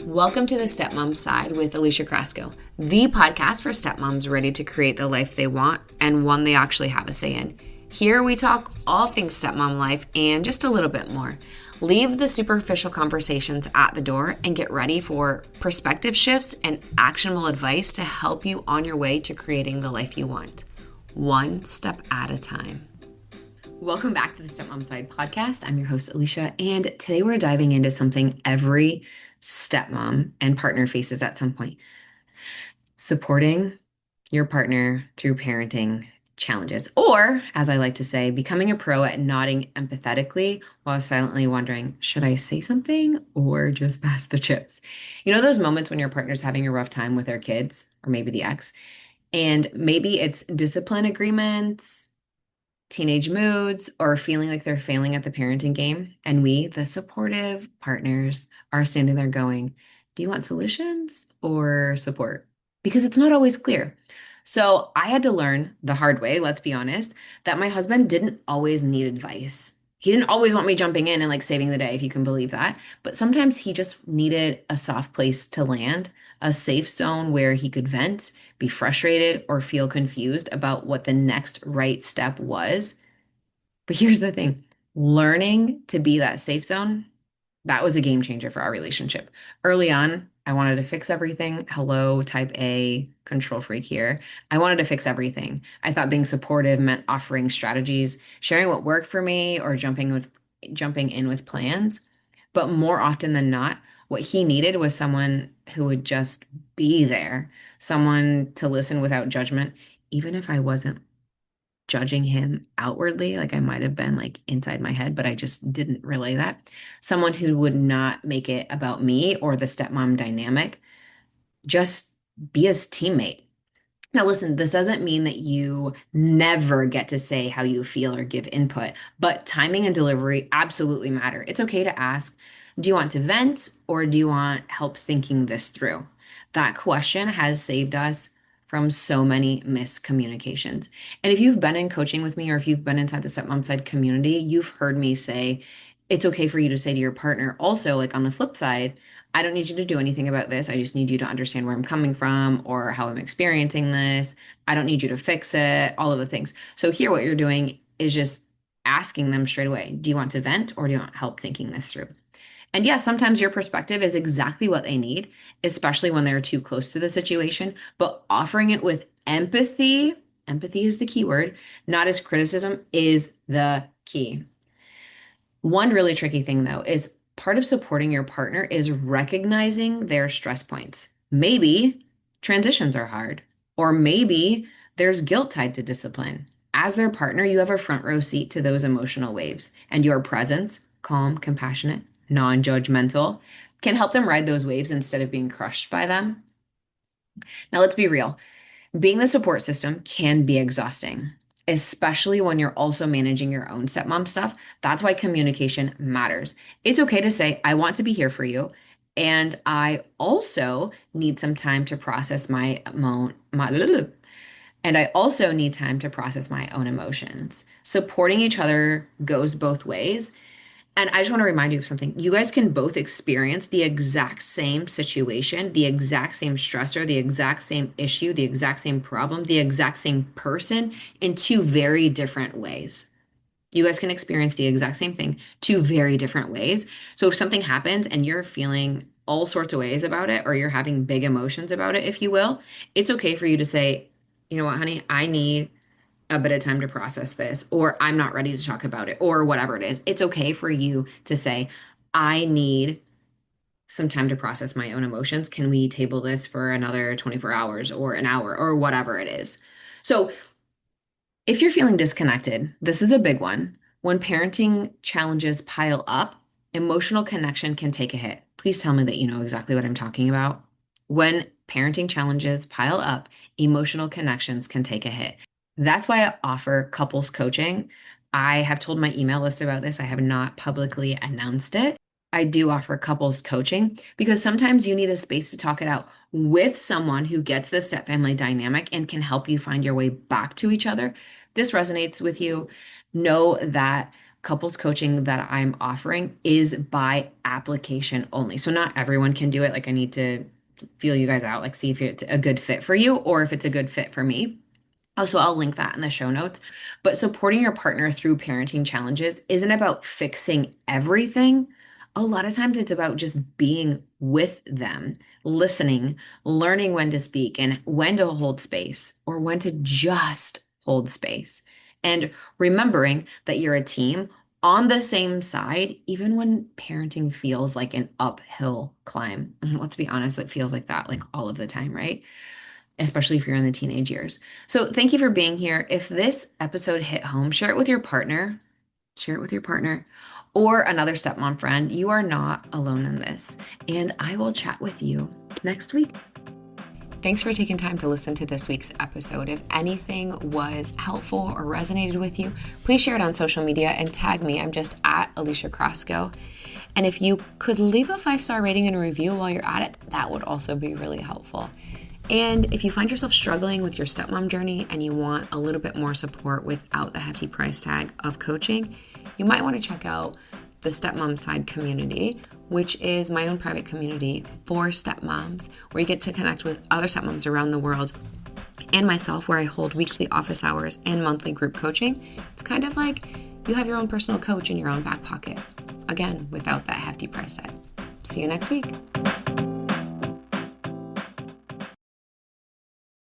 Welcome to the Stepmom Side with Alicia Crasco, the podcast for stepmoms ready to create the life they want and one they actually have a say in. Here we talk all things stepmom life and just a little bit more. Leave the superficial conversations at the door and get ready for perspective shifts and actionable advice to help you on your way to creating the life you want, one step at a time. Welcome back to the Stepmom Side podcast. I'm your host, Alicia, and today we're diving into something every stepmom and partner faces at some point: supporting your partner through parenting challenges, or as I like to say, becoming a pro at nodding empathetically while silently wondering, should I say something or just pass the chips? You know those moments when your partner's having a rough time with their kids, or maybe the ex, and maybe it's discipline agreements, teenage moods, or feeling like they're failing at the parenting game. And we, the supportive partners, are standing there going, do you want solutions or support? Because it's not always clear. So I had to learn the hard way, let's be honest, that my husband didn't always need advice. He didn't always want me jumping in and like saving the day, if you can believe that. But sometimes he just needed a soft place to land, a safe zone where he could vent, be frustrated, or feel confused about what the next right step was. But here's the thing: learning to be that safe zone, that was a game changer for our relationship. Early on, I wanted to fix everything. Hello, type A control freak here. I wanted to fix everything. I thought being supportive meant offering strategies, sharing what worked for me, or jumping in with plans. But more often than not, what he needed was someone who would just be there, someone to listen without judgment, even if I wasn't judging him outwardly, like I might have been like inside my head, but I just didn't relay that. Someone who would not make it about me or the stepmom dynamic, just be his teammate. Now, listen, this doesn't mean that you never get to say how you feel or give input, but timing and delivery absolutely matter. It's okay to ask, do you want to vent or do you want help thinking this through? That question has saved us from so many miscommunications. And if you've been in coaching with me or if you've been inside the Stepmom Side community, you've heard me say it's okay for you to say to your partner, also, like on the flip side, I don't need you to do anything about this. I just need you to understand where I'm coming from or how I'm experiencing this. I don't need you to fix it, all of the things. So here, what you're doing is just asking them straight away, do you want to vent or do you want help thinking this through? And yes, sometimes your perspective is exactly what they need, especially when they're too close to the situation, but offering it with empathy is the key word, not as criticism, is the key. One really tricky thing, though, is part of supporting your partner is recognizing their stress points. Maybe transitions are hard, or maybe there's guilt tied to discipline. As their partner, you have a front row seat to those emotional waves, and your presence, calm, compassionate, non judgmental, can help them ride those waves instead of being crushed by them. Now, let's be real. Being the support system can be exhausting, especially when you're also managing your own stepmom stuff. That's why communication matters. It's okay to say, I want to be here for you. And I also need some time to process and I also need time to process my own emotions. Supporting each other goes both ways. And I just want to remind you of something. You guys can both experience the exact same situation, the exact same stressor, the exact same issue, the exact same problem, the exact same person in two very different ways. You guys can experience the exact same thing two very different ways. So if something happens and you're feeling all sorts of ways about it, or you're having big emotions about it, if you will, it's okay for you to say, you know what, honey, I need a bit of time to process this, or I'm not ready to talk about it, or whatever it is. It's okay for you to say, I need some time to process my own emotions. Can we table this for another 24 hours or an hour or whatever it is? So, if you're feeling disconnected, this is a big one. When parenting challenges pile up, emotional connection can take a hit. Please tell me that you know exactly what I'm talking about. When parenting challenges pile up, emotional connections can take a hit. That's why I offer couples coaching. I have told my email list about this. I have not publicly announced it. I do offer couples coaching because sometimes you need a space to talk it out with someone who gets the step family dynamic and can help you find your way back to each other. This resonates with you, know that couples coaching that I'm offering is by application only. So not everyone can do it. Like I need to feel you guys out, like see if it's a good fit for you or if it's a good fit for me. Also, I'll link that in the show notes. But supporting your partner through parenting challenges isn't about fixing everything. A lot of times it's about just being with them, listening, learning when to speak and when to hold space or when to just hold space. And remembering that you're a team on the same side, even when parenting feels like an uphill climb. Let's be honest, it feels like that like all of the time, right? Especially if you're in the teenage years. So thank you for being here. If this episode hit home, share it with your partner, or another stepmom friend. You are not alone in this. And I will chat with you next week. Thanks for taking time to listen to this week's episode. If anything was helpful or resonated with you, please share it on social media and tag me. I'm just at Alicia Crasco. And if you could leave a 5-star rating and a review while you're at it, that would also be really helpful. And if you find yourself struggling with your stepmom journey and you want a little bit more support without the hefty price tag of coaching, you might want to check out the Stepmom Side community, which is my own private community for stepmoms, where you get to connect with other stepmoms around the world and myself, where I hold weekly office hours and monthly group coaching. It's kind of like you have your own personal coach in your own back pocket. Again, without that hefty price tag. See you next week.